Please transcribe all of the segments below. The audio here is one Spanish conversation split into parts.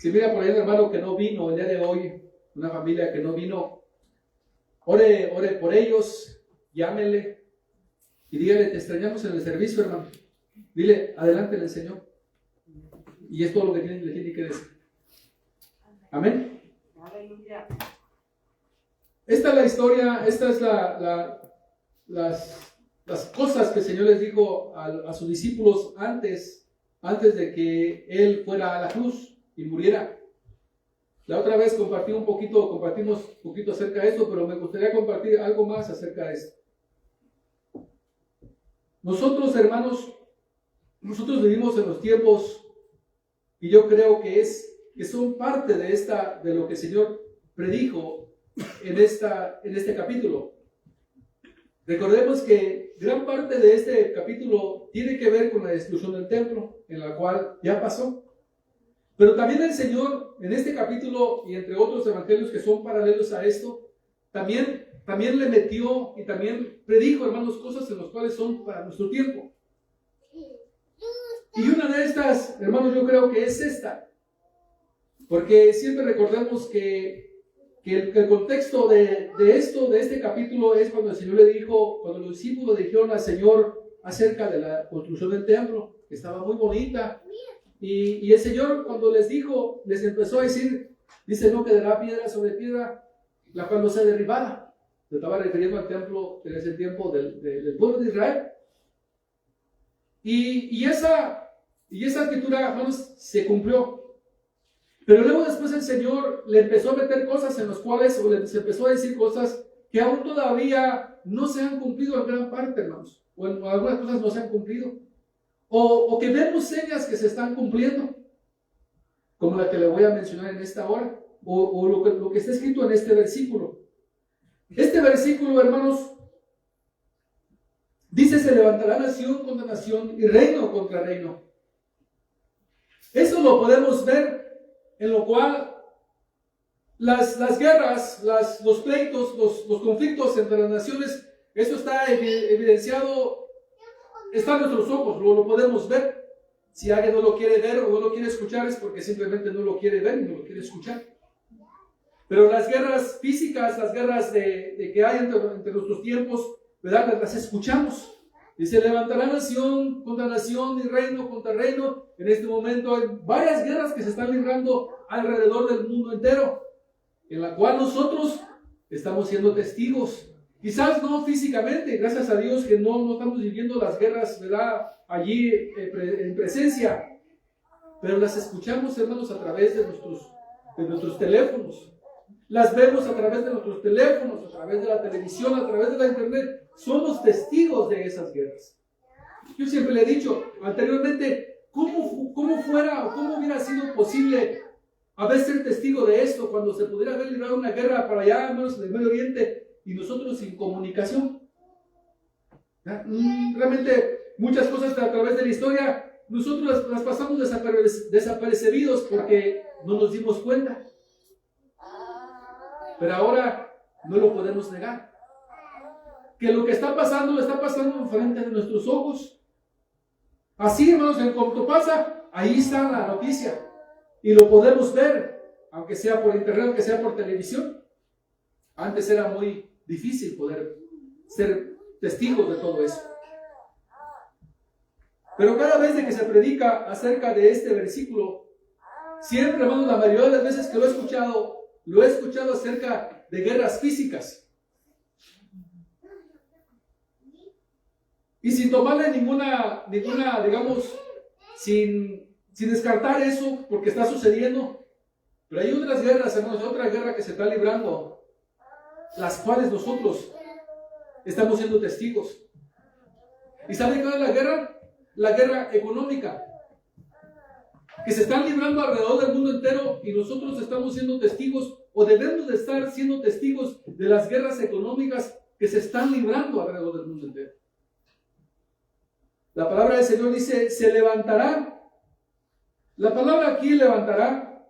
Si mira por ahí un hermano que no vino el día de hoy, una familia que no vino, ore por ellos, llámele y dígale, te extrañamos en el servicio, hermano. Dile, adelante, le enseñó. Y es todo lo que le tiene que decir. Amén. Aleluya. Esta es la historia, esta es las cosas que el Señor les dijo a sus discípulos antes de que Él fuera a la cruz y muriera. La otra vez compartimos un poquito acerca de esto, pero me gustaría compartir algo más acerca de esto. Nosotros, hermanos, nosotros vivimos en los tiempos, y yo creo que son parte de lo que el Señor predijo en este capítulo. Recordemos que gran parte de este capítulo tiene que ver con la destrucción del templo, en la cual ya pasó. Pero también el Señor, en este capítulo y entre otros evangelios que son paralelos a esto, también le metió y también predijo, hermanos, cosas en las cuales son para nuestro tiempo. Y una de estas, hermanos, yo creo que es esta. Porque siempre recordemos que el contexto de este capítulo es cuando el Señor cuando los discípulos le dijeron al Señor acerca de la construcción del templo, que estaba muy bonita. Y el Señor, cuando les dijo, les empezó a decir, dice, no quedará piedra sobre piedra, la cual no sea derribada. Se estaba refiriendo al templo en ese tiempo del pueblo de Israel. Y esa escritura, hermanos, se cumplió. Pero luego después el Señor le empezó a meter cosas en las cuales, o les empezó a decir cosas que aún todavía no se han cumplido en gran parte, hermanos. O algunas cosas no se han cumplido. O que vemos señas que se están cumpliendo, como la que le voy a mencionar en esta hora, o lo que está escrito en este versículo. Este versículo, hermanos, dice, se levantará nación contra nación y reino contra reino. Eso lo podemos ver, en lo cual las guerras, los pleitos, los conflictos entre las naciones, eso está evidenciado, está a nuestros ojos, lo podemos ver. Si alguien no lo quiere ver o no lo quiere escuchar, es porque simplemente no lo quiere ver y no lo quiere escuchar. Pero las guerras físicas, las guerras que hay entre nuestros tiempos, ¿verdad? Las escuchamos. Y se levantará nación contra nación y reino contra reino. En este momento hay varias guerras que se están librando alrededor del mundo entero, en la cual nosotros estamos siendo testigos. Quizás no físicamente, gracias a Dios que no estamos viviendo las guerras, ¿verdad?, allí en presencia, pero las escuchamos, hermanos, a través de nuestros teléfonos. Las vemos a través de nuestros teléfonos, a través de la televisión, a través de la internet. Somos testigos de esas guerras. Yo siempre le he dicho anteriormente, ¿cómo hubiera sido posible ser testigo de esto cuando se pudiera haber librado una guerra para allá, hermanos, en el Medio Oriente, y nosotros sin comunicación? Realmente muchas cosas a través de la historia nosotros las pasamos desapercibidos porque no nos dimos cuenta. Pero ahora no lo podemos negar. Que lo que está pasando enfrente de nuestros ojos. Así, hermanos, en cuanto pasa, ahí está la noticia. Y lo podemos ver, aunque sea por internet, aunque sea por televisión. Antes era muy difícil poder ser testigos de todo eso. Pero cada vez de que se predica acerca de este versículo, siempre, hermanos, la mayoría de las veces que lo he escuchado acerca de guerras físicas. Y sin tomarle ninguna, digamos, sin descartar eso, porque está sucediendo. Pero hay otras guerras, hermanos, otra guerra que se está librando, las cuales nosotros estamos siendo testigos. ¿Y saben cuál es la guerra? La guerra económica, que se están librando alrededor del mundo entero, y nosotros estamos siendo testigos, o debemos de estar siendo testigos de las guerras económicas que se están librando alrededor del mundo entero. La palabra del Señor dice, se levantará. La palabra aquí, levantará,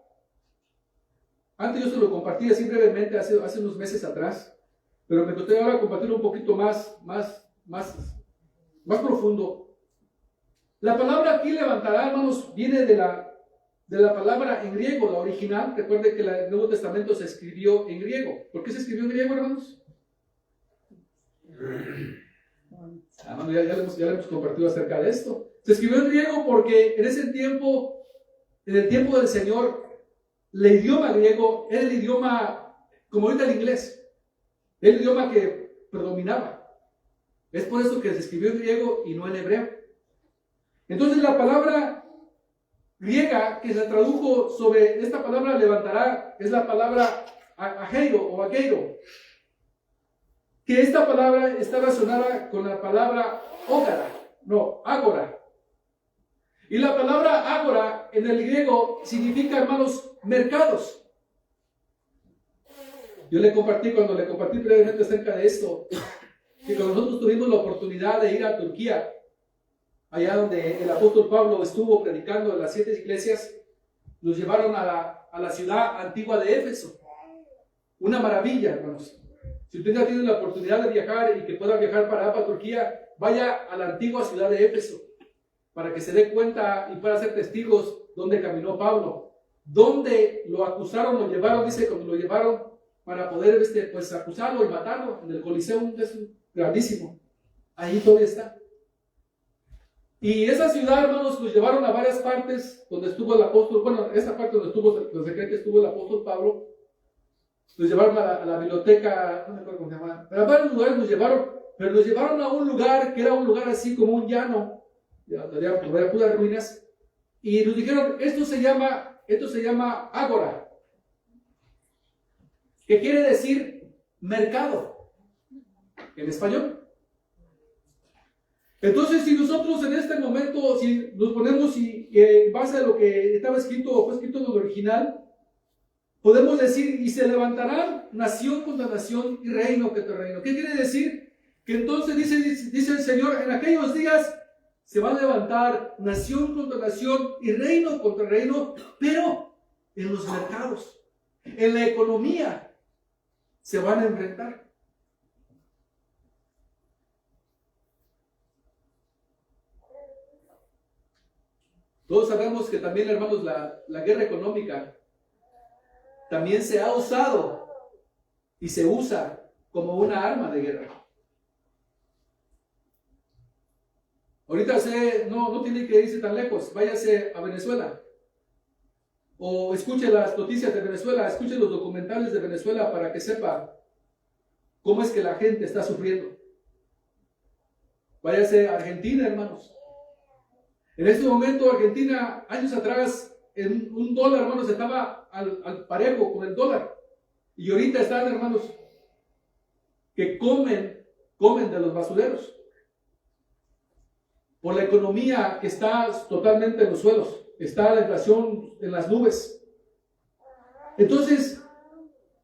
antes yo se lo compartí así brevemente hace unos meses atrás, pero me gustaría ahora compartirlo un poquito más profundo. La palabra aquí, levantará, hermanos, viene de de la palabra en griego, la original. Recuerde que el Nuevo Testamento se escribió en griego. ¿Por qué se escribió en griego, hermanos? Bueno, ya le hemos compartido acerca de esto. Se escribió en griego porque en ese tiempo, en el tiempo del Señor, el idioma griego era el idioma, como ahorita el inglés, el idioma que predominaba. Es por eso que se escribió en griego y no en hebreo. Entonces la palabra griega que se tradujo sobre esta palabra levantará es la palabra ageiro o ageiro, que esta palabra está relacionada con la palabra ágora. Y la palabra ágora en el griego significa, hermanos, mercados. Yo le compartí brevemente acerca de esto, que cuando nosotros tuvimos la oportunidad de ir a Turquía, allá donde el apóstol Pablo estuvo predicando en las 7 iglesias, nos llevaron a la ciudad antigua de Éfeso. Una maravilla, hermanos. Si usted ha tenido la oportunidad de viajar y que pueda viajar para Turquía, vaya a la antigua ciudad de Éfeso, para que se dé cuenta y pueda ser testigos donde caminó Pablo, donde lo acusaron, lo llevaron, dice, cuando lo llevaron para poder pues, acusarlo y matarlo en el Coliseo, es grandísimo. Ahí todavía está. Y esa ciudad, hermanos, nos llevaron a varias partes donde estuvo el apóstol, bueno, esta parte donde cree que estuvo el apóstol Pablo, nos llevaron a la biblioteca, no me acuerdo cómo se llama, pero a varios lugares nos llevaron, pero nos llevaron a un lugar que era un lugar así como un llano, había puras ruinas, y nos dijeron, esto se llama ágora, que quiere decir mercado, en español. Entonces, si nosotros en este momento, si nos ponemos en base a lo que estaba escrito o fue escrito en el original, podemos decir, y se levantarán nación contra nación y reino contra reino. ¿Qué quiere decir? Que entonces dice el Señor, en aquellos días se va a levantar nación contra nación y reino contra reino, pero en los mercados, en la economía, se van a enfrentar. Todos sabemos que también, hermanos, la guerra económica también se ha usado y se usa como una arma de guerra. Ahorita no tiene que irse tan lejos, váyase a Venezuela o escuche las noticias de Venezuela, escuche los documentales de Venezuela para que sepa cómo es que la gente está sufriendo. Váyase a Argentina, hermanos. En este momento, Argentina, años atrás, en un dólar, hermanos, estaba al parejo con el dólar. Y ahorita están, hermanos, que comen de los basureros. Por la economía que está totalmente en los suelos. Está la inflación en las nubes. Entonces,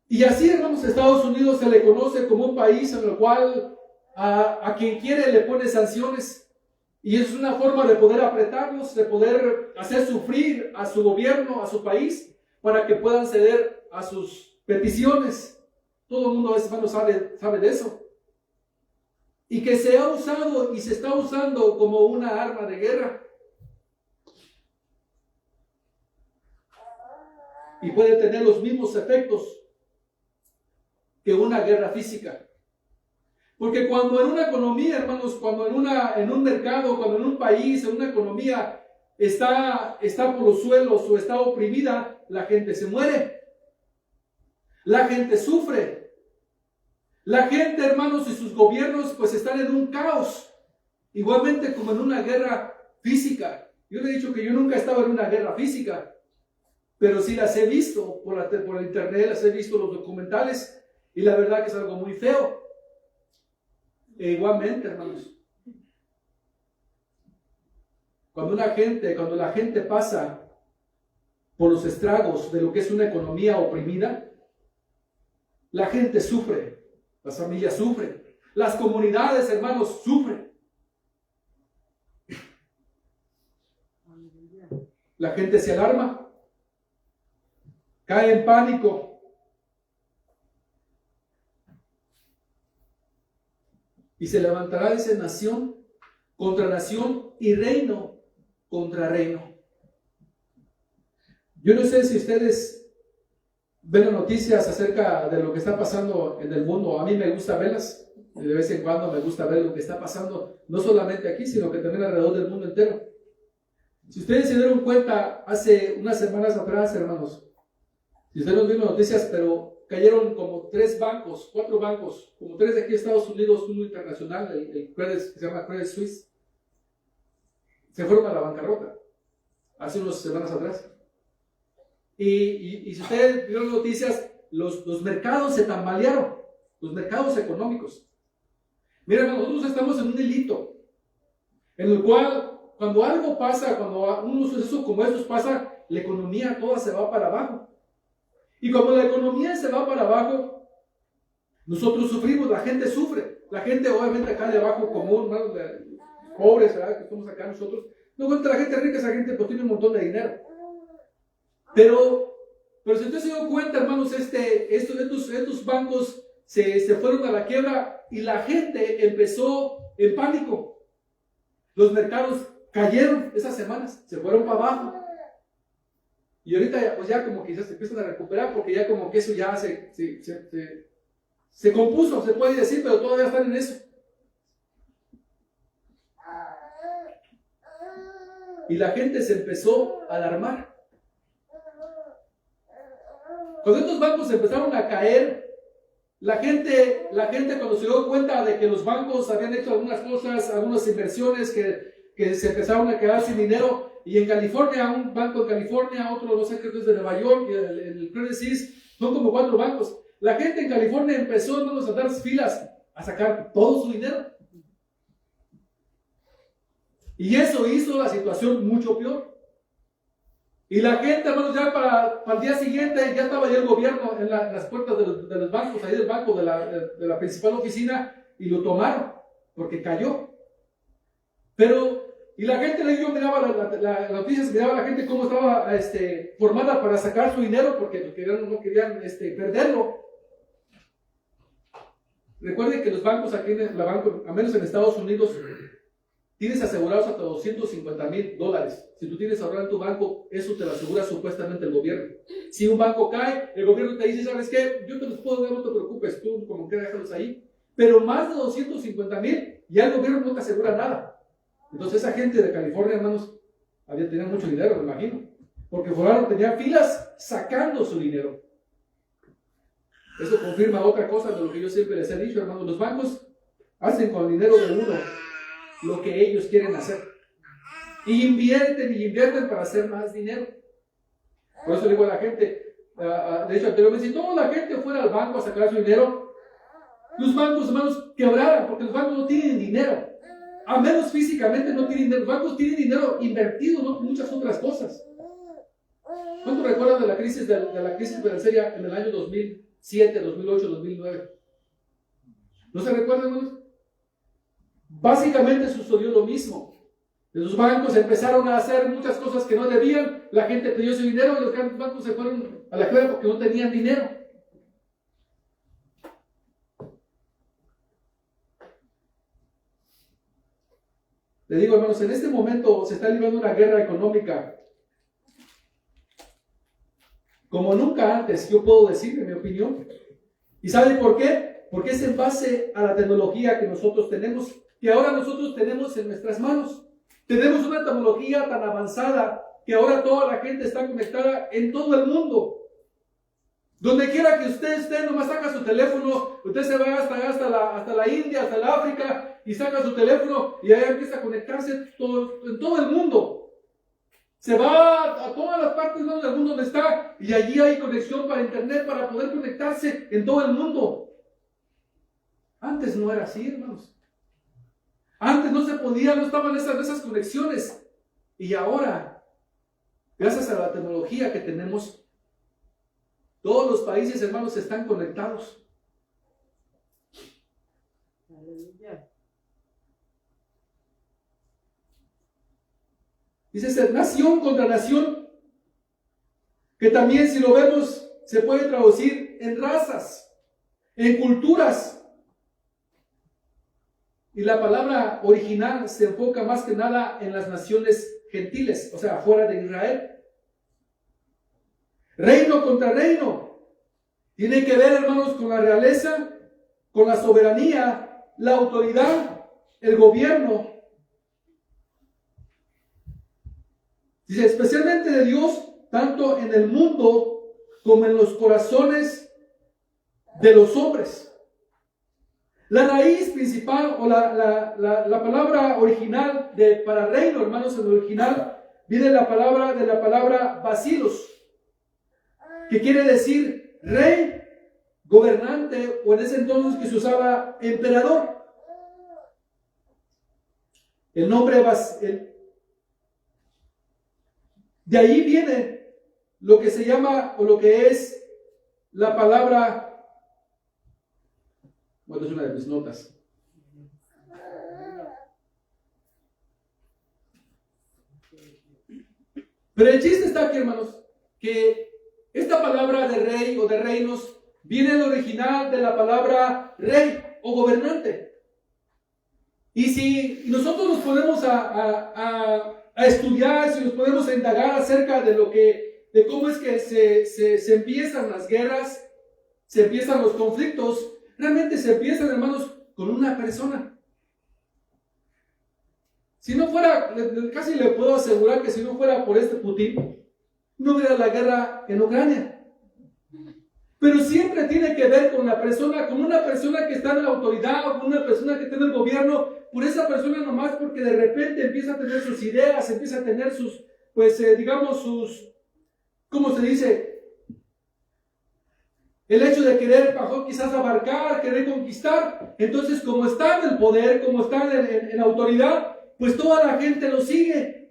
y así, hermanos, Estados Unidos se le conoce como un país en el cual a quien quiere le pone sanciones. Y es una forma de poder apretarlos, de poder hacer sufrir a su gobierno, a su país, para que puedan ceder a sus peticiones. Todo el mundo, hermano, sabe de eso. Y que se ha usado y se está usando como una arma de guerra. Y puede tener los mismos efectos que una guerra física. Porque cuando en una economía, hermanos, cuando en un mercado, cuando en un país, en una economía está por los suelos o está oprimida, la gente se muere. La gente sufre. La gente, hermanos, y sus gobiernos pues están en un caos. Igualmente como en una guerra física. Yo le he dicho que yo nunca he estado en una guerra física, pero sí las he visto por internet, las he visto los documentales, y la verdad que es algo muy feo. E igualmente, hermanos, cuando la gente pasa por los estragos de lo que es una economía oprimida, la gente sufre, las familias sufren, las comunidades, hermanos, sufren. La gente se alarma, cae en pánico. Y se levantará esa nación contra nación y reino contra reino. Yo no sé si ustedes ven las noticias acerca de lo que está pasando en el mundo. A mí me gusta verlas. De vez en cuando me gusta ver lo que está pasando, no solamente aquí, sino que también alrededor del mundo entero. Si ustedes se dieron cuenta hace unas semanas atrás, hermanos, si ustedes no vieron noticias, pero cayeron como 4 bancos, como 3 de aquí de Estados Unidos, uno internacional, el Credit, que se llama Credit Suisse, se fueron a la bancarrota hace unas semanas atrás. Y si ustedes vieron noticias, los mercados se tambalearon, los mercados económicos. Miren, nosotros estamos en un hilito, en el cual cuando algo pasa, cuando un suceso como estos pasa, la economía toda se va para abajo. Y cuando la economía se va para abajo, nosotros sufrimos, la gente sufre. La gente obviamente acá de abajo común, pobres, ¿verdad? Que estamos acá nosotros. No cuenta la gente rica, esa gente pues tiene un montón de dinero. Pero si ustedes se dan cuenta, hermanos, estos bancos se fueron a la quiebra y la gente empezó en pánico. Los mercados cayeron esas semanas, se fueron para abajo. Y ahorita pues ya como que ya se empiezan a recuperar porque ya como que eso ya se compuso, se puede decir, pero todavía están en eso. Y la gente se empezó a alarmar. Cuando estos bancos empezaron a caer, la gente cuando se dio cuenta de que los bancos habían hecho algunas cosas, algunas inversiones que se empezaron a quedar sin dinero, y en California, un banco en California, otro no sé qué es de Nueva York, el Credit Suisse, son como 4 bancos. La gente en California empezó, hermanos, a dar filas, a sacar todo su dinero. Y eso hizo la situación mucho peor. Y la gente, hermanos, ya para el día siguiente, ya estaba ya el gobierno en las puertas de los bancos, ahí del banco, de la principal oficina, y lo tomaron, porque cayó. Y la gente, yo miraba las noticias, miraba a la gente cómo estaba formada para sacar su dinero, porque no querían perderlo. Recuerden que los bancos aquí, a menos en Estados Unidos, tienes asegurados hasta $250,000. Si tú tienes ahorrado en tu banco, eso te lo asegura supuestamente el gobierno. Si un banco cae, el gobierno te dice, ¿sabes qué? Yo te los puedo dar, no te preocupes, tú como que déjalos ahí. Pero más de 250,000, ya el gobierno no te asegura nada. Entonces esa gente de California, hermanos, tenía mucho dinero, me imagino. Porque tenían filas sacando su dinero. Eso confirma otra cosa de lo que yo siempre les he dicho, hermanos. Los bancos hacen con el dinero de uno lo que ellos quieren hacer. Y invierten para hacer más dinero. Por eso le digo a la gente, de hecho anteriormente, si toda la gente fuera al banco a sacar su dinero, los bancos, hermanos, quebraran, porque los bancos no tienen dinero. A menos físicamente no tienen dinero. Los bancos tienen dinero invertido, no muchas otras cosas. ¿Cuánto recuerdan de la crisis financiera en el año 2007, 2008, 2009? ¿No se recuerdan, hermanos? Básicamente sucedió lo mismo. Los bancos empezaron a hacer muchas cosas que no debían, la gente pidió su dinero y los grandes bancos se fueron a la quiebra porque no tenían dinero. Le digo, hermanos, en este momento se está librando una guerra económica como nunca antes, yo puedo decir, en mi opinión. ¿Y saben por qué? Porque es en base a la tecnología que nosotros tenemos, que ahora nosotros tenemos en nuestras manos. Tenemos una tecnología tan avanzada que ahora toda la gente está conectada en todo el mundo. Donde quiera que usted esté, nomás saca su teléfono, usted se va hasta la India, hasta el África, y saca su teléfono y ahí empieza a conectarse en todo el mundo. Se va a todas las partes del mundo donde está, y allí hay conexión para internet para poder conectarse en todo el mundo. Antes no era así, hermanos. Antes no se podía, no estaban esas conexiones. Y ahora, gracias a la tecnología que tenemos, todos los países, hermanos, están conectados. Dice ser nación contra nación, que también si lo vemos se puede traducir en razas, en culturas. Y la palabra original se enfoca más que nada en las naciones gentiles, o sea, fuera de Israel. Reino contra reino. Tiene que ver, hermanos, con la realeza, con la soberanía, la autoridad, el gobierno. Dice, especialmente de Dios, tanto en el mundo como en los corazones de los hombres. La raíz principal o la palabra original para reino, hermanos, en el original viene de la palabra basilos, que quiere decir rey, gobernante, o en ese entonces que se usaba emperador. El nombre de ahí viene lo que se llama o lo que es la palabra, bueno, es una de mis notas. Pero el chiste está aquí, hermanos, que esta palabra de rey o de reinos viene del original de la palabra rey o gobernante. Y si nosotros nos ponemos a estudiar, si nos podemos indagar acerca de cómo es que se empiezan las guerras, se empiezan los conflictos, realmente se empiezan, hermanos, con una persona. Si no fuera, casi le puedo asegurar que si no fuera por este Putin, no hubiera la guerra en Ucrania. Pero siempre tiene que ver con la persona, con una persona que está en la autoridad o con una persona que está en el gobierno, por esa persona nomás porque de repente empieza a tener sus ideas, empieza a tener sus, digamos, ¿cómo se dice? El hecho de querer, quizás abarcar, querer conquistar. Entonces, como está en el poder, como está en autoridad, pues toda la gente lo sigue.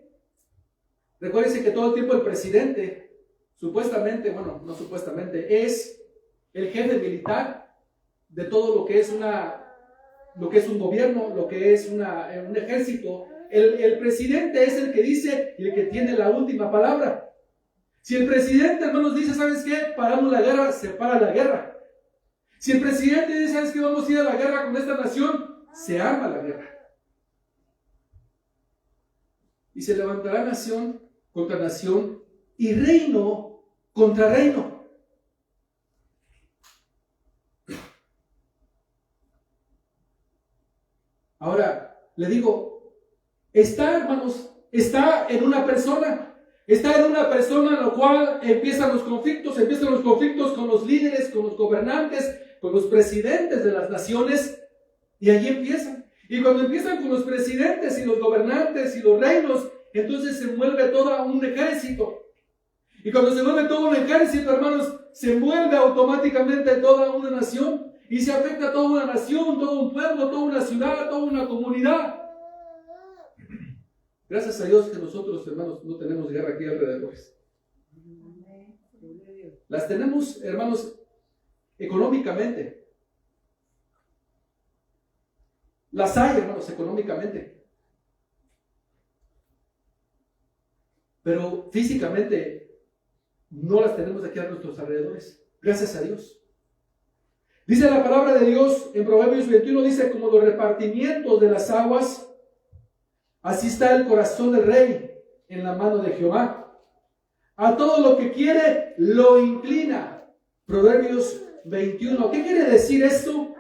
Recuérdense que todo el tiempo el presidente, supuestamente, bueno, no supuestamente, es el jefe militar de todo lo que es un gobierno, lo que es un ejército. El presidente es el que dice y el que tiene la última palabra. Si el presidente, hermanos, dice, ¿sabes qué? Paramos la guerra, se para la guerra. Si el presidente dice, ¿sabes qué? Vamos a ir a la guerra con esta nación, se arma la guerra. Y se levantará nación contra nación y reino contra reino. Ahora, le digo, hermanos, está en una persona. Está en una persona en la cual empiezan los conflictos con los líderes, con los gobernantes, con los presidentes de las naciones, y allí empiezan. Y cuando empiezan con los presidentes y los gobernantes y los reinos, entonces se mueve todo un ejército. Y cuando se mueve todo un ejército, hermanos, se mueve automáticamente toda una nación. Y se afecta a toda una nación, todo un pueblo, toda una ciudad, toda una comunidad. Gracias a Dios que nosotros, hermanos, no tenemos guerra aquí alrededor. Las tenemos, hermanos, económicamente. Las hay, hermanos, económicamente. Pero físicamente no las tenemos aquí a nuestros alrededores. Gracias a Dios. Dice la palabra de Dios en Proverbios 21, dice, como los repartimientos de las aguas, así está el corazón del rey en la mano de Jehová. A todo lo que quiere, lo inclina. Proverbios 21. ¿Qué quiere decir esto?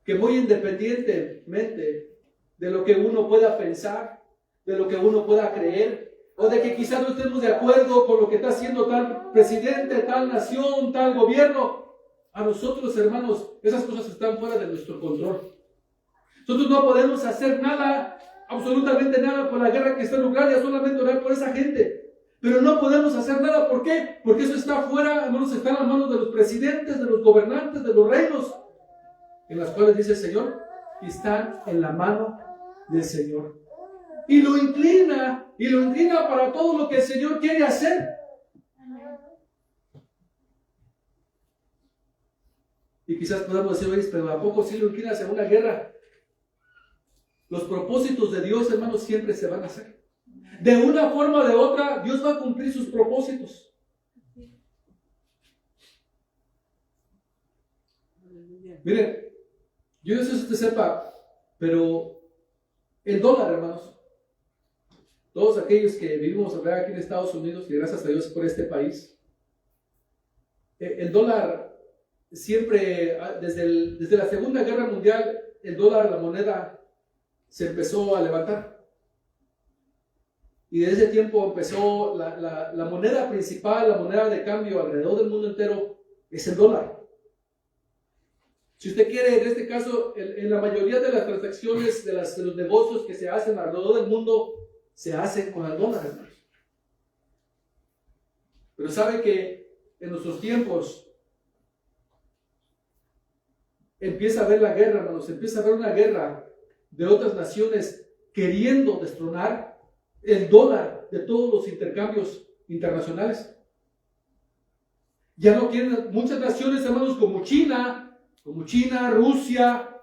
Que muy independientemente de lo que uno pueda pensar, de lo que uno pueda creer, o de que quizás no estemos de acuerdo con lo que está haciendo tal presidente, tal nación, tal gobierno, a nosotros, hermanos, esas cosas están fuera de nuestro control. Nosotros no podemos hacer nada, absolutamente nada por la guerra que está en Ucrania, solamente orar por esa gente. Pero no podemos hacer nada, ¿por qué? Porque eso está fuera, hermanos, está en las manos de los presidentes, de los gobernantes, de los reinos, en las cuales dice el Señor, y están en la mano del Señor. Y lo inclina para todo lo que el Señor quiere hacer. Y quizás podamos decir, oye, pero ¿a poco sí lo inclina hacia una guerra? Los propósitos de Dios, hermanos, siempre se van a hacer. De una forma o de otra, Dios va a cumplir sus propósitos. Miren, yo no sé si usted sepa, pero el dólar, hermanos, todos aquellos que vivimos aquí en Estados Unidos, y gracias a Dios por este país, el dólar siempre, desde la Segunda Guerra Mundial, el dólar, la moneda, se empezó a levantar. Y desde ese tiempo empezó la moneda principal, la moneda de cambio alrededor del mundo entero, es el dólar. Si usted quiere, en este caso, en la mayoría de las transacciones, de los negocios que se hacen alrededor del mundo, se hacen con el dólar, hermanos. Pero sabe que en nuestros tiempos empieza a haber la guerra, hermanos, empieza a haber una guerra de otras naciones queriendo destronar el dólar de todos los intercambios internacionales. Ya no quieren muchas naciones, hermanos, como China, Rusia,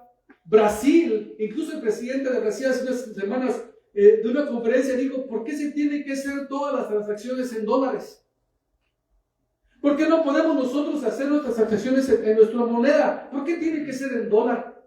Brasil. Incluso el presidente de Brasil hace unas semanas de una conferencia dijo: ¿por qué se tienen que hacer todas las transacciones en dólares? ¿Por qué no podemos nosotros hacer nuestras transacciones en nuestra moneda? ¿Por qué tiene que ser en dólar?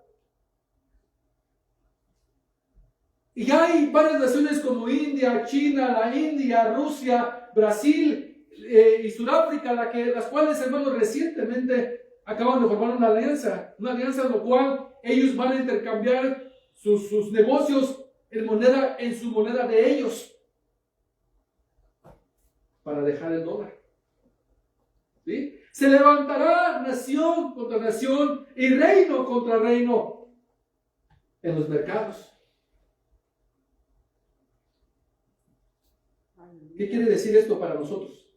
Y ya hay varias naciones como India, China, la India, Rusia, Brasil y Sudáfrica, las cuales, hermanos, recientemente acaban de formar una alianza en la cual ellos van a intercambiar sus negocios en su moneda de ellos, para dejar el dólar. ¿Sí? Se levantará nación contra nación y reino contra reino en los mercados. ¿Qué quiere decir esto para nosotros?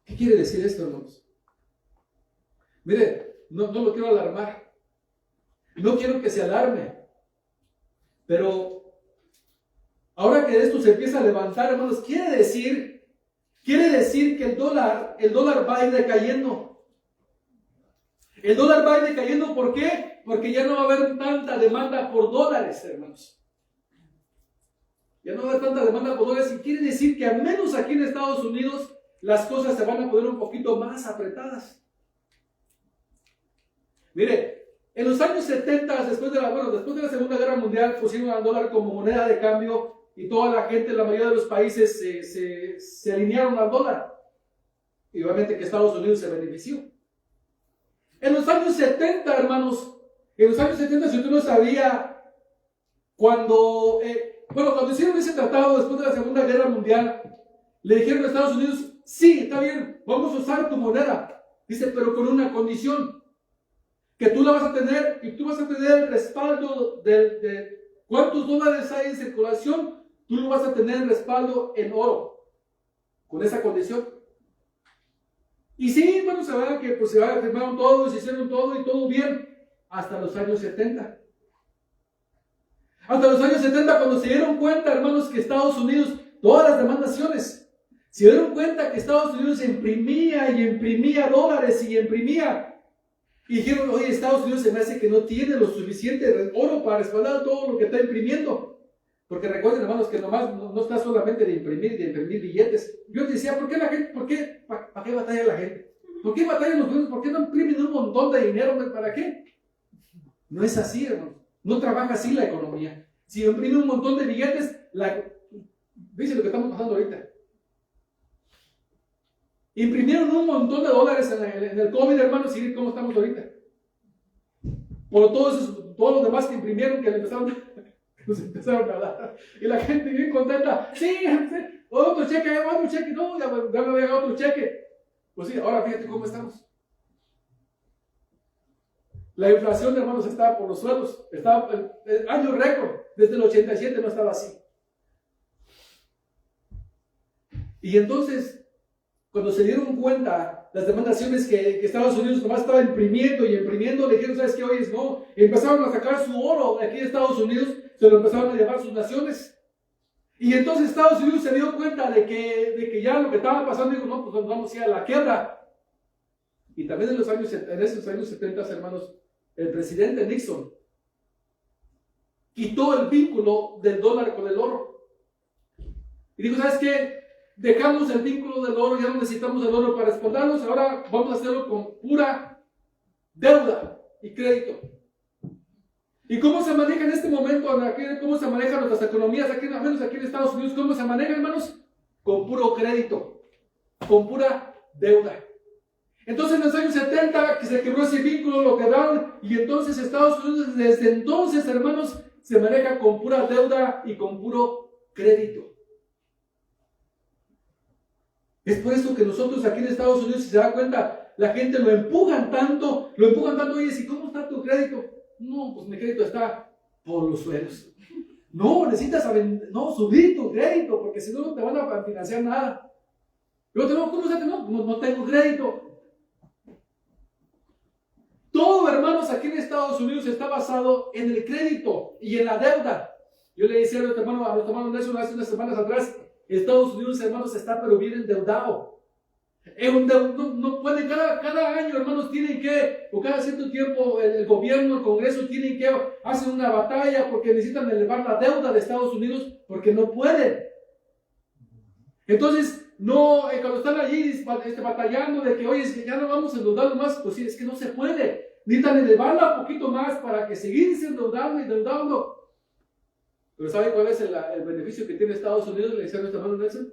¿Qué quiere decir esto, hermanos? Mire, no lo quiero alarmar. No quiero que se alarme. Pero ahora que esto se empieza a levantar, hermanos, quiere decir que el dólar va a ir decayendo. El dólar va a ir decayendo, ¿por qué? Porque ya no va a haber tanta demanda por dólares, hermanos. Ya no va a haber tanta demanda por dólares, y quiere decir que al menos aquí en Estados Unidos las cosas se van a poner un poquito más apretadas. Mire, en los años 70, después de la Segunda Guerra Mundial, pusieron al dólar como moneda de cambio y toda la gente, la mayoría de los países se alinearon al dólar. Y obviamente que Estados Unidos se benefició. En los años 70, hermanos, si usted no sabía, cuando hicieron ese tratado después de la Segunda Guerra Mundial, le dijeron a Estados Unidos: sí, está bien, vamos a usar tu moneda. Dice, pero con una condición, que tú la vas a tener, y tú vas a tener el respaldo de cuántos dólares hay en circulación, tú lo vas a tener el respaldo en oro, con esa condición. Y sí, bueno, se va que se firmaron todos, se hicieron todo y todo bien, hasta los años 70. Hasta los años 70, cuando se dieron cuenta, hermanos, que Estados Unidos, todas las demás naciones, se dieron cuenta que Estados Unidos imprimía y imprimía dólares y imprimía. Y dijeron: oye, Estados Unidos se me hace que no tiene lo suficiente oro para respaldar todo lo que está imprimiendo. Porque recuerden, hermanos, que nomás no está solamente de imprimir billetes. Yo les decía: ¿para qué batalla la gente? ¿Por qué batallan los gobiernos? ¿Por qué no imprimen un montón de dinero? ¿Para qué? No es así, hermano. No trabaja así la economía. Si imprime un montón de billetes, dice lo que estamos pasando ahorita. Imprimieron un montón de dólares en el COVID, hermanos, y cómo estamos ahorita. Por todos los demás que imprimieron, que nos empezaron a hablar. Y la gente bien contenta: sí, otro cheque, no, ya me había llegado otro cheque. Pues sí, ahora fíjate cómo estamos. La inflación, hermanos, estaba por los suelos. Estaba en año récord. Desde el 87 no estaba así. Y entonces, cuando se dieron cuenta las demás naciones que Estados Unidos nomás estaba imprimiendo y imprimiendo, le dijeron: ¿sabes qué? Oye, no. Y empezaron a sacar su oro de aquí de Estados Unidos, se lo empezaron a llevar sus naciones. Y entonces Estados Unidos se dio cuenta de que ya lo que estaba pasando, dijo: no, pues vamos a ir a la quiebra. Y también en esos años 70, hermanos, el presidente Nixon quitó el vínculo del dólar con el oro. Y dijo: ¿sabes qué? Dejamos el vínculo del oro, ya no necesitamos el oro para respaldarnos, ahora vamos a hacerlo con pura deuda y crédito. ¿Y cómo se maneja en este momento? ¿Cómo se manejan nuestras economías? Al menos aquí en Estados Unidos, ¿cómo se maneja, hermanos? Con puro crédito, con pura deuda. Entonces en los años 70 que se quebró ese vínculo, lo quebraron, y entonces Estados Unidos desde entonces, hermanos, se maneja con pura deuda y con puro crédito. Es por eso que nosotros aquí en Estados Unidos, si se da cuenta, la gente lo empujan tanto, oye, ¿y cómo está tu crédito? No, pues mi crédito está por los suelos. No, necesitas subir tu crédito, porque si no, no te van a financiar nada. Luego, ¿cómo se hace? No tengo crédito. Todo, hermanos, aquí en Estados Unidos está basado en el crédito y en la deuda. Yo le decía a nuestro hermano Nelson hace unas semanas atrás, Estados Unidos, hermanos, está pero bien endeudado. No puede, cada año, hermanos, tienen que, o cada cierto tiempo, el gobierno, el Congreso, tienen que hacer una batalla porque necesitan elevar la deuda de Estados Unidos porque no pueden. Entonces, cuando están allí batallando de que, oye, es que ya no vamos a endeudarnos más, pues sí, es que no se puede. Necesitan elevarla un poquito más para que seguirse endeudando. Pero ¿sabe cuál es el beneficio que tiene Estados Unidos? Le decía a nuestro hermano Nelson.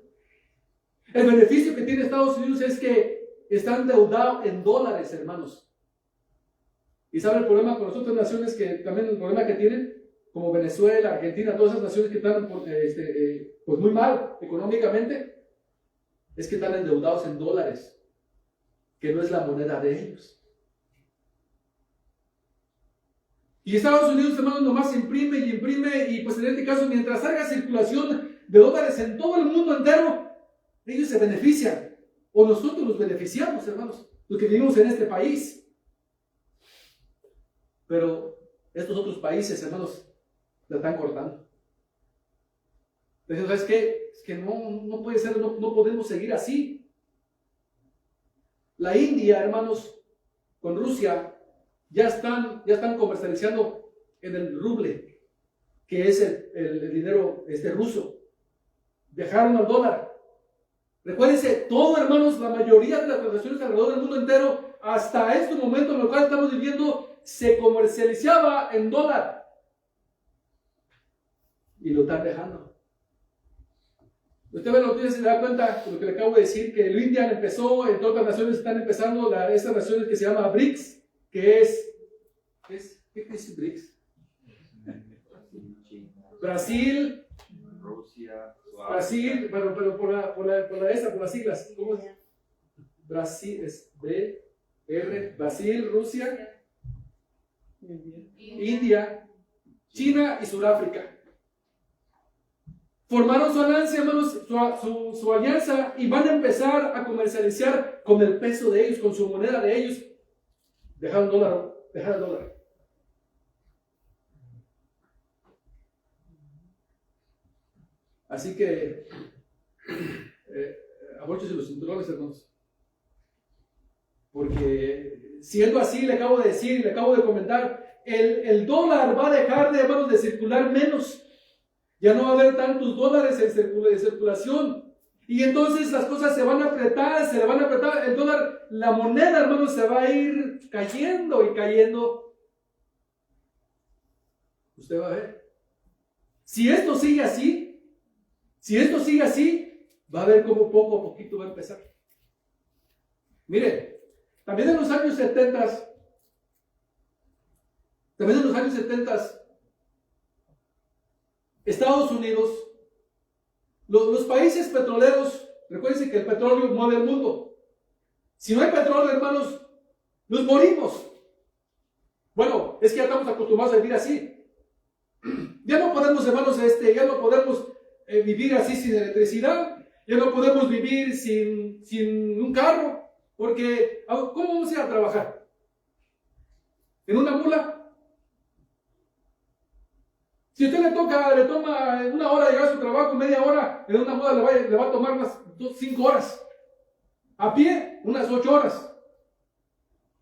El beneficio que tiene Estados Unidos es que están endeudados en dólares, hermanos. ¿Y sabe el problema con las otras naciones que también el problema que tienen? Como Venezuela, Argentina, todas esas naciones que están pues muy mal económicamente, es que están endeudados en dólares, que no es la moneda de ellos. Y Estados Unidos, hermanos, nomás imprime, y pues en este caso, mientras haga circulación de dólares en todo el mundo entero, ellos se benefician, o nosotros nos beneficiamos, hermanos, los que vivimos en este país. Pero estos otros países, hermanos, la están cortando. Entonces, ¿sabes qué? Es que no puede ser, no podemos seguir así. La India, hermanos, con Rusia, ya están comercializando en el ruble, que es el dinero ruso. Dejaron al dólar. Recuérdense, todo, hermanos, la mayoría de las transacciones alrededor del mundo entero, hasta este momento en el cual estamos viviendo, se comercializaba en dólar. Y lo están dejando. Usted ve la noticia y se da cuenta con lo que le acabo de decir, que el India empezó, entre otras naciones están empezando esas naciones que se llama BRICS, que ¿qué es BRICS? Brasil, Rusia, Brasil, pero por las siglas, ¿cómo es? Brasil es Brasil, Rusia, India, China y Sudáfrica. Formaron su alianza, hermanos, su alianza, y van a empezar a comercializar con el peso de ellos, con su moneda de ellos. Dejar el dólar. Así que, abróchense los cinturones, hermanos. Porque, siendo así, le acabo de decir, le acabo de comentar, el dólar va a dejar de, hermanos, de circular menos. Ya no va a haber tantos dólares en circulación. Y entonces las cosas se van a apretar, el dólar, la moneda, hermanos, se va a ir cayendo y cayendo. Usted va a ver. Si esto sigue así, va a ver cómo poco a poquito va a empezar. Mire, también en los años 70, Estados Unidos, los países petroleros, recuérdense que el petróleo mueve el mundo. Si no hay petróleo, hermanos, nos morimos. Bueno, es que ya estamos acostumbrados a vivir así. Ya no podemos, hermanos, vivir así sin electricidad. Ya no podemos vivir sin un carro. Porque, ¿cómo vamos a ir a trabajar? ¿En una mula? Si a usted le toma 1 hora llegar a su trabajo, media hora, en una mula le va a tomar unas 5 horas. A pie, unas 8 horas.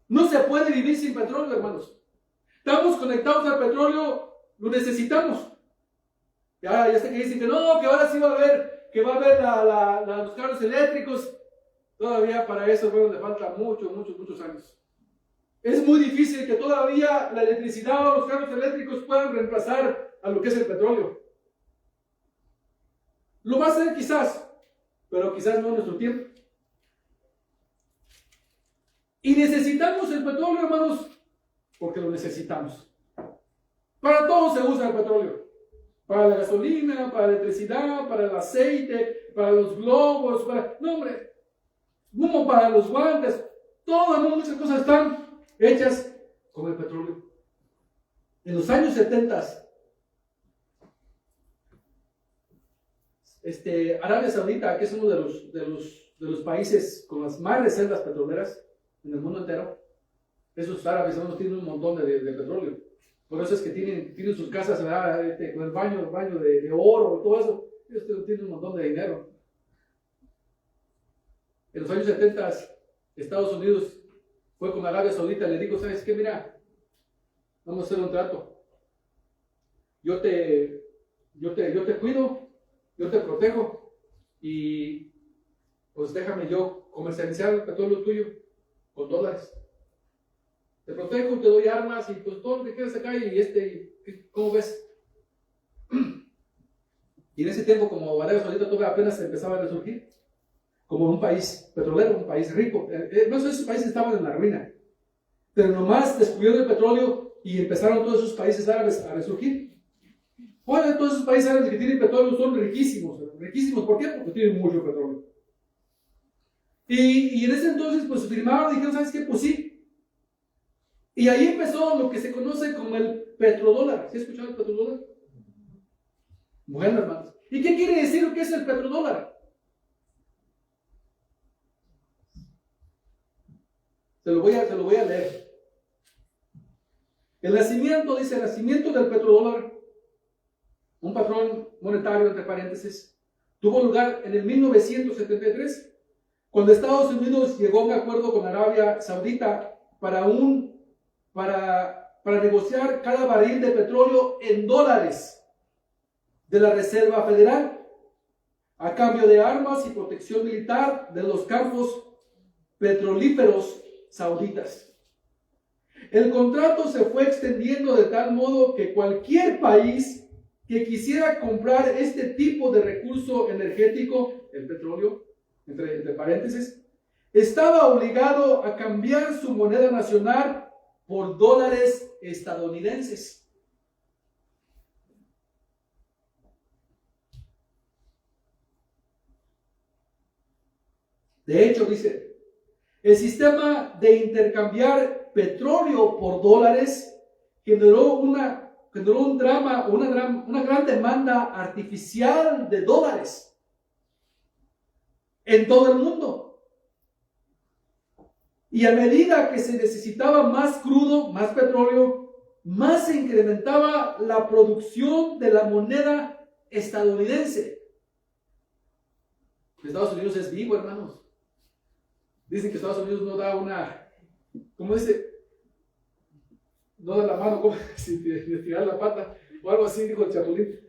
No se puede vivir sin petróleo, hermanos. Estamos conectados al petróleo, lo necesitamos. Ya sé que dicen que no, que ahora sí va a haber, los carros eléctricos. Todavía para eso, bueno, le falta muchos años. Es muy difícil que todavía la electricidad o los carros eléctricos puedan reemplazar a lo que es el petróleo. Lo va a hacer quizás, pero quizás no en nuestro tiempo. Y necesitamos el petróleo, hermanos, porque lo necesitamos. Para todo se usa el petróleo. Para la gasolina, para la electricidad, para el aceite, para los globos, para... No, hombre, como para los guantes. Todas muchas cosas están hechas con el petróleo. En los años 70, Arabia Saudita, que es uno de los países con las más reservas petroleras en el mundo entero, esos árabes hermanos tienen un montón de petróleo. Por eso es que tienen sus casas con el baño de oro y todo eso. Ellos tienen un montón de dinero. En los años 70, Estados Unidos fue con Arabia Saudita y le dijo, ¿sabes qué? Mira, vamos a hacer un trato. Yo te cuido, yo te protejo y pues déjame yo comercializar el petróleo tuyo con dólares. Te protejo, te doy armas y pues todo lo que quieras acá ¿cómo ves? Y en ese tiempo, como Arabia Saudita todavía apenas empezaba a resurgir, como un país petrolero, un país rico. No sé, esos países estaban en la ruina, pero nomás descubrieron el petróleo y empezaron todos esos países árabes a resurgir. Ahora todos esos países árabes que tienen petróleo son riquísimos. ¿Riquísimos por qué? Porque tienen mucho petróleo. Y en ese entonces pues firmaron y dijeron, ¿sabes qué? Pues sí. Y ahí empezó lo que se conoce como el petrodólar. ¿Sí has escuchado el petrodólar? Bueno, hermanos. ¿Y qué quiere decir lo que es el petrodólar? Se lo voy a leer. El nacimiento del petrodólar, un patrón monetario entre paréntesis, tuvo lugar en el 1973, cuando Estados Unidos llegó a un acuerdo con Arabia Saudita para negociar cada barril de petróleo en dólares de la Reserva Federal, a cambio de armas y protección militar de los campos petrolíferos sauditas. El contrato se fue extendiendo de tal modo que cualquier país que quisiera comprar este tipo de recurso energético, el petróleo, entre paréntesis, estaba obligado a cambiar su moneda nacional por dólares estadounidenses. De hecho, dice, el sistema de intercambiar petróleo por dólares generó una gran demanda artificial de dólares en todo el mundo. Y a medida que se necesitaba más crudo, más petróleo, más se incrementaba la producción de la moneda estadounidense. Estados Unidos es vivo, hermanos. Dicen que Estados Unidos no da ¿cómo dice? No da la mano, como si de tirar la pata, o algo así, dijo el Chapulín.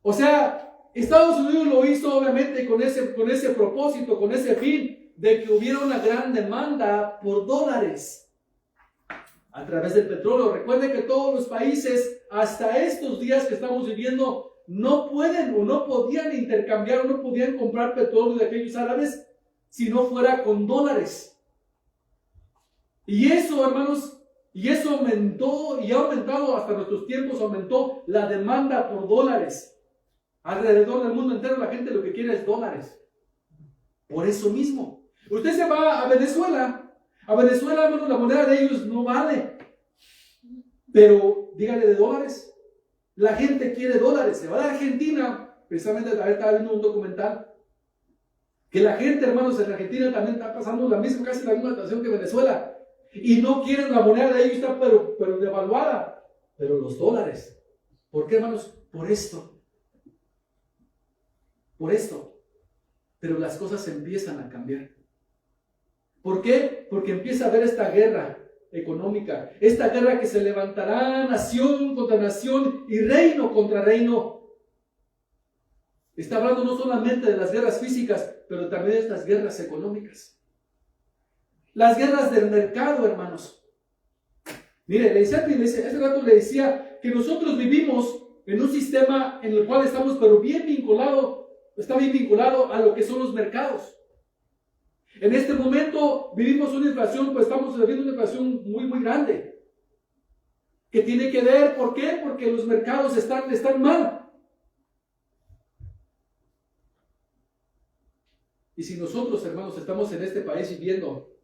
O sea, Estados Unidos lo hizo obviamente con ese propósito, con ese fin, de que hubiera una gran demanda por dólares a través del petróleo. Recuerden que todos los países, hasta estos días que estamos viviendo, no pueden o no podían intercambiar o no podían comprar petróleo de aquellos árabes si no fuera con dólares. Y eso, hermanos, aumentó y ha aumentado hasta nuestros tiempos, aumentó la demanda por dólares. Alrededor del mundo entero la gente lo que quiere es dólares. Por eso mismo. Usted se va a Venezuela. A Venezuela, hermanos, la moneda de ellos no vale. Pero dígale de dólares. La gente quiere dólares. Se va a Argentina. Precisamente estaba viendo un documental. Que la gente, hermanos, en Argentina también está pasando casi la misma situación que Venezuela. Y no quieren la moneda de ellos, está pero devaluada. Pero los dólares. ¿Por qué, hermanos? Por esto. Pero las cosas empiezan a cambiar. ¿Por qué? Porque empieza a haber esta guerra económica, esta guerra que se levantará nación contra nación y reino contra reino. Está hablando no solamente de las guerras físicas, pero también de estas guerras económicas. las guerras del mercado, hermanos. Mire, hace rato le decía que nosotros vivimos en un sistema en el cual estamos, pero está bien vinculado a lo que son los mercados. En este momento vivimos una inflación, pues estamos viviendo una inflación muy, muy grande. Que tiene que ver, ¿por qué? Porque los mercados están mal. Y si nosotros, hermanos, estamos en este país viviendo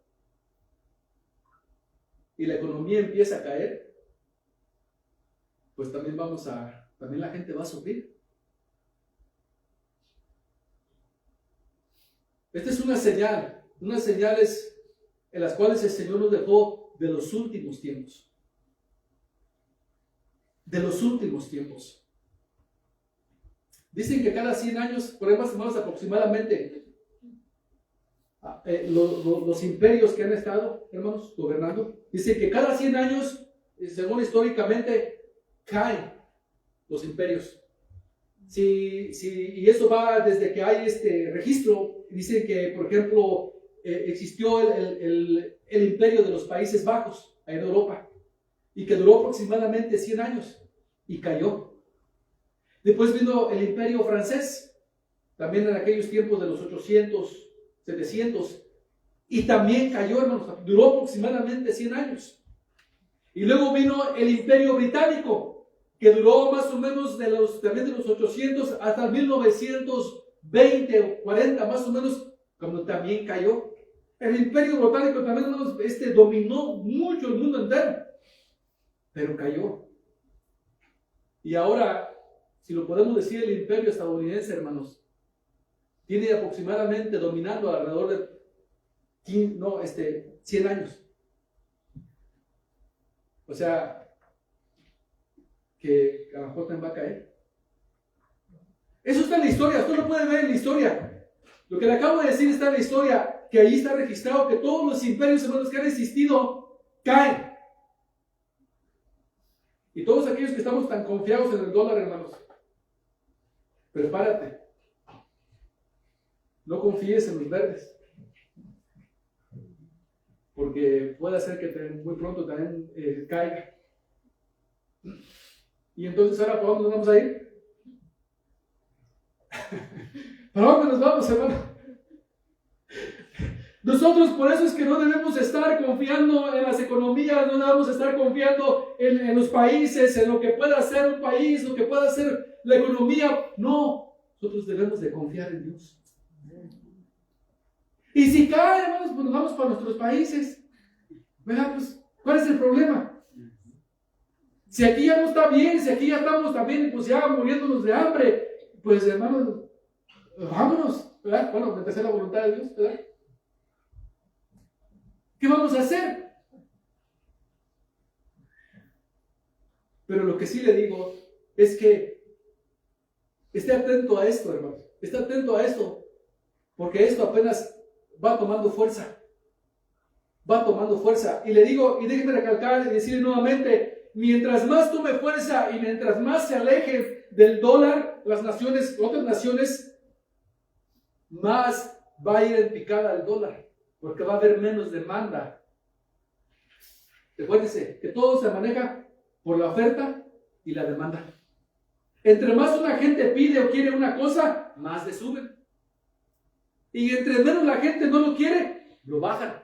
y la economía empieza a caer, pues también la gente va a sufrir. Esta es unas señales en las cuales el Señor nos dejó de los últimos tiempos. De los últimos tiempos. Dicen que cada 100 años, por ahí más o menos aproximadamente, los imperios que han estado, hermanos, gobernando, dicen que cada 100 años, según históricamente, caen los imperios. Y eso va desde que hay este registro. Dicen que, por ejemplo, existió el imperio de los Países Bajos, en Europa, y que duró aproximadamente 100 años, y cayó. Después vino el imperio francés, también en aquellos tiempos de los 800, 700, y también cayó, hermanos, duró aproximadamente 100 años. Y luego vino el imperio británico, que duró más o menos también de los 800 hasta 1920 o 40, más o menos, cuando también cayó. El imperio británico también, hermanos, dominó mucho el mundo entero, pero cayó. Y ahora, si lo podemos decir, el imperio estadounidense, hermanos, tiene aproximadamente dominando alrededor de 100 años. O sea, que a lo mejor también va a caer. Eso está en la historia, usted lo puede ver en la historia. Lo que le acabo de decir está en la historia, que ahí está registrado que todos los imperios, hermanos, que han existido, caen. Y todos aquellos que estamos tan confiados en el dólar, hermanos, prepárate. No confíes en los verdes. Porque puede hacer que muy pronto también caiga. Y entonces, ¿ahora para dónde nos vamos a ir? ¿Para dónde nos vamos, hermano? Nosotros por eso es que no debemos estar confiando en las economías, no debemos estar confiando en los países, en lo que pueda hacer un país, lo que pueda hacer la economía. No, nosotros debemos de confiar en Dios. Y si cae, hermanos, pues nos vamos para nuestros países. ¿Verdad? Pues, ¿cuál es el problema? Si aquí ya no está bien, si aquí ya estamos también, pues ya muriéndonos de hambre, pues hermanos, vámonos, ¿verdad? Bueno, mientras sea la voluntad de Dios, ¿verdad? ¿Qué vamos a hacer? Pero lo que sí le digo es que esté atento a esto, hermanos. Esté atento a esto, porque esto apenas va tomando fuerza. Va tomando fuerza. Y le digo, y déjeme recalcar y decirle nuevamente, mientras más tome fuerza y mientras más se alejen del dólar, otras naciones, más va a ir en picada al dólar, porque va a haber menos demanda. Recuérdense que todo se maneja por la oferta y la demanda. Entre más una gente pide o quiere una cosa, más le suben. Y entre menos la gente no lo quiere, lo bajan.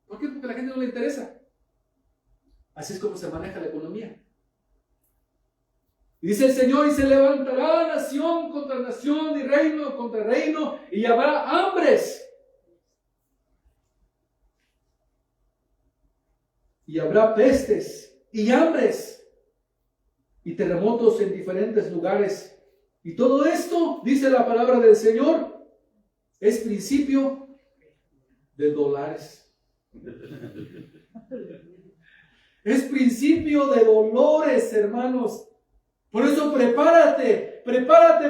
¿Por qué? Porque a la gente no le interesa. Así es como se maneja la economía. Y dice el Señor, y se levantará nación contra nación y reino contra reino, y habrá hambres. Y habrá pestes y hambres y terremotos en diferentes lugares. Y todo esto, dice la palabra del Señor, es principio de dólares. Es principio de dolores, hermanos. Por eso prepárate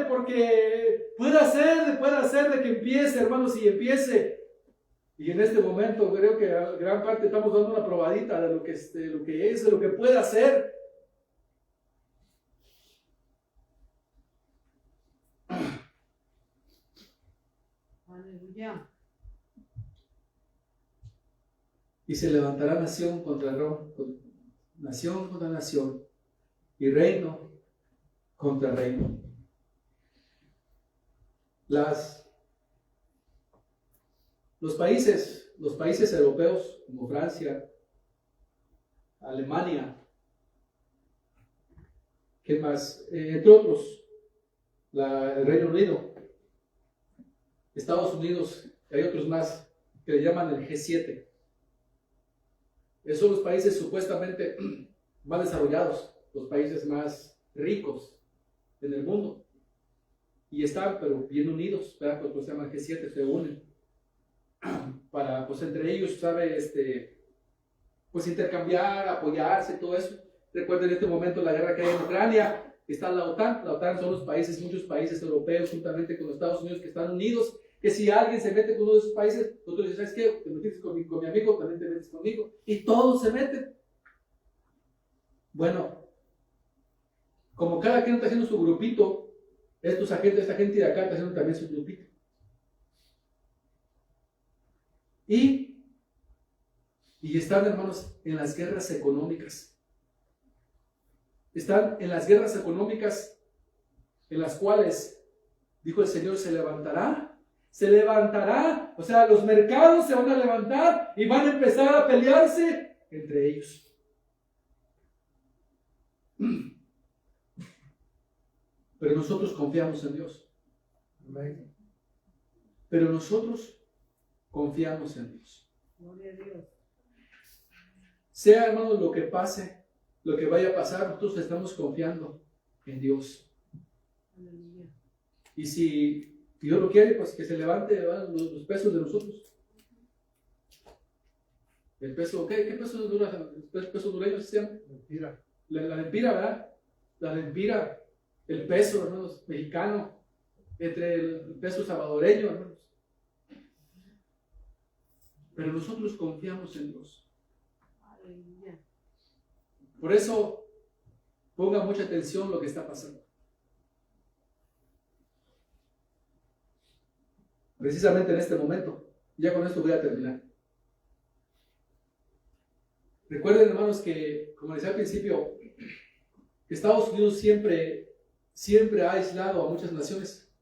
porque puede ser de que empiece, hermanos, y empiece. Y en este momento creo que gran parte estamos dando una probadita de lo que es, de lo que puede hacer. Aleluya. Y se levantará nación contra nación, y reino contra reino. Los países europeos, como Francia, Alemania, ¿qué más? Entre otros, el Reino Unido, Estados Unidos, hay otros más que le llaman el G7. Esos son los países supuestamente más desarrollados, los países más ricos en el mundo. Y están, pero bien unidos, ¿verdad? Pues se llama G7, se unen para, pues entre ellos, ¿sabe? Pues intercambiar, apoyarse, todo eso. Recuerden en este momento la guerra que hay en Ucrania, está la OTAN. La OTAN son los países, muchos países europeos, juntamente con los Estados Unidos, que están unidos. Que si alguien se mete con uno de esos países, nosotros dices, ¿sabes qué? Te metiste con mi amigo, también te metes conmigo. Y todos se meten. Bueno, como cada quien está haciendo su grupito, esta gente de acá está haciendo también su grupito. Y están, hermanos, en las guerras económicas. Están en las guerras económicas en las cuales, dijo el Señor, se levantará, o sea, los mercados se van a levantar y van a empezar a pelearse entre ellos. Pero nosotros confiamos en Dios. Amén. Pero nosotros confiamos en Dios. Gloria a Dios. Sea, hermanos, lo que pase, lo que vaya a pasar, nosotros estamos confiando en Dios. Aleluya. Y si Dios lo quiere, pues que se levante los pesos de nosotros. El peso, ¿qué peso dura? ¿El peso dureño se llama? Lempira. La lempira, ¿verdad? La lempira, el peso, hermanos, mexicano, entre el peso salvadoreño, hermanos. Pero nosotros confiamos en Dios. Aleluya. Por eso, ponga mucha atención a lo que está pasando. Precisamente en este momento, ya con esto voy a terminar. Recuerden, hermanos, que, como decía al principio, que Estados Unidos siempre ha aislado a muchas naciones.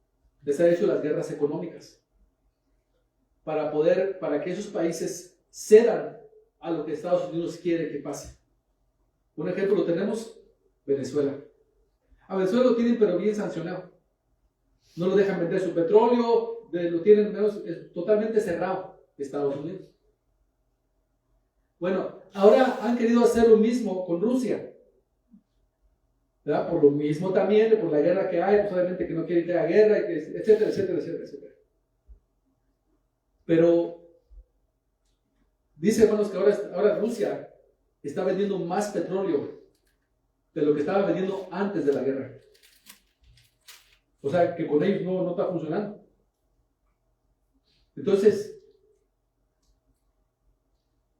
Les ha hecho las guerras económicas para que esos países cedan a lo que Estados Unidos quiere que pase. Un ejemplo lo tenemos, Venezuela. A Venezuela lo tienen pero bien sancionado. No lo dejan vender su petróleo, lo tienen totalmente cerrado Estados Unidos. Bueno, ahora han querido hacer lo mismo con Rusia, ¿verdad? Por lo mismo también, por la guerra que hay, pues obviamente que no quieren que haya guerra, etcétera, etcétera, etcétera, etcétera. Pero dice, hermanos, que ahora Rusia está vendiendo más petróleo de lo que estaba vendiendo antes de la guerra. O sea, que con ellos no está funcionando. Entonces,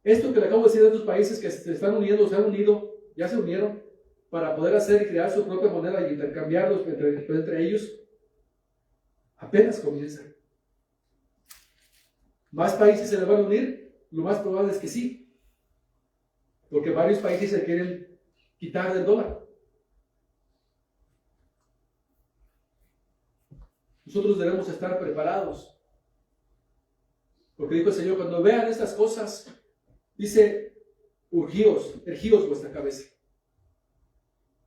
esto que le acabo de decir de estos países que se están uniendo, se han unido, ya se unieron, para poder hacer y crear su propia moneda y intercambiarlos entre ellos, apenas comienza. ¿Más países se le van a unir? Lo más probable es que sí, porque varios países se quieren quitar del dólar. Nosotros debemos estar preparados, porque dijo el Señor, cuando vean estas cosas, dice, ergíos vuestra cabeza.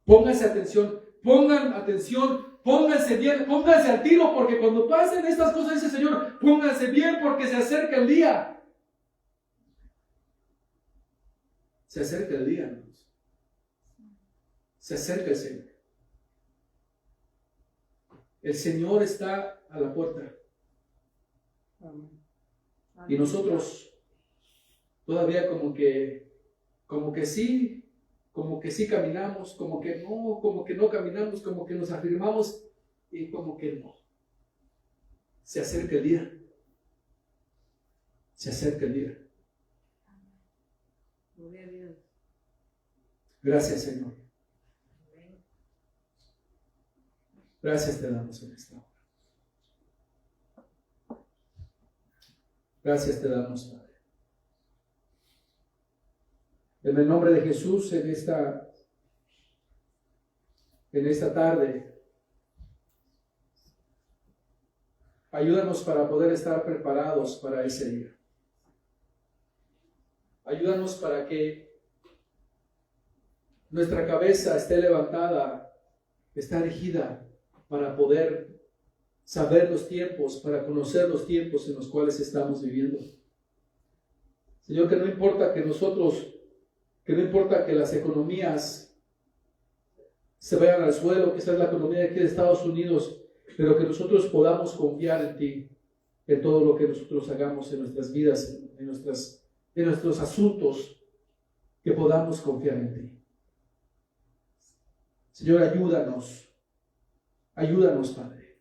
Pónganse atención, pónganse bien, pónganse al tiro, porque cuando pasen estas cosas, dice el Señor, pónganse bien porque se acerca el día. Se acerca el día, hermanos. Se acerca el Señor. El Señor está a la puerta. Y nosotros todavía como que sí caminamos, como que no caminamos, como que nos afirmamos y como que no. Se acerca el día. Se acerca el día. Gloria a Dios. Gracias, Señor. Gracias te damos en esta hora. Gracias te damos, Padre. En el nombre de Jesús, en esta tarde, ayúdanos para poder estar preparados para ese día. Ayúdanos para que nuestra cabeza esté levantada, esté erigida, para poder saber los tiempos, para conocer los tiempos en los cuales estamos viviendo. Señor, que no importa que las economías se vayan al suelo, que esa es la economía de aquí de Estados Unidos, pero que nosotros podamos confiar en ti, en todo lo que nosotros hagamos en nuestras vidas, en nuestros asuntos, que podamos confiar en ti. Señor, ayúdanos, Padre,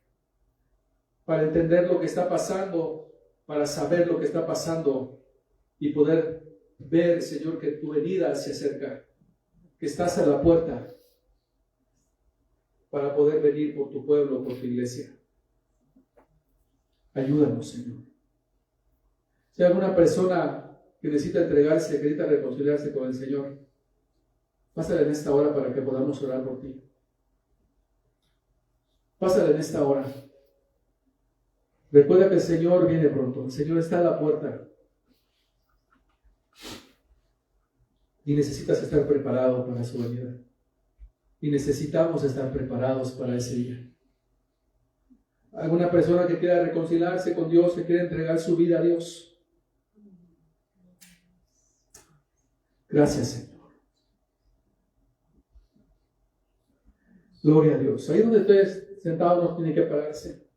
para entender lo que está pasando, para saber lo que está pasando y poder ver, Señor, que tu venida se acerca, que estás a la puerta para poder venir por tu pueblo, por tu iglesia. Ayúdanos, Señor. Si hay alguna persona que necesita entregarse, que necesita reconciliarse con el Señor, pásale en esta hora para que podamos orar por ti. Pásale en esta hora. Recuerda que el Señor viene pronto. El Señor está a la puerta. Y necesitas estar preparado para su venida. Y necesitamos estar preparados para ese día. Alguna persona que quiera reconciliarse con Dios, que quiera entregar su vida a Dios. Gracias, Señor. Gloria a Dios. Ahí donde estés sentado no tiene que pararse.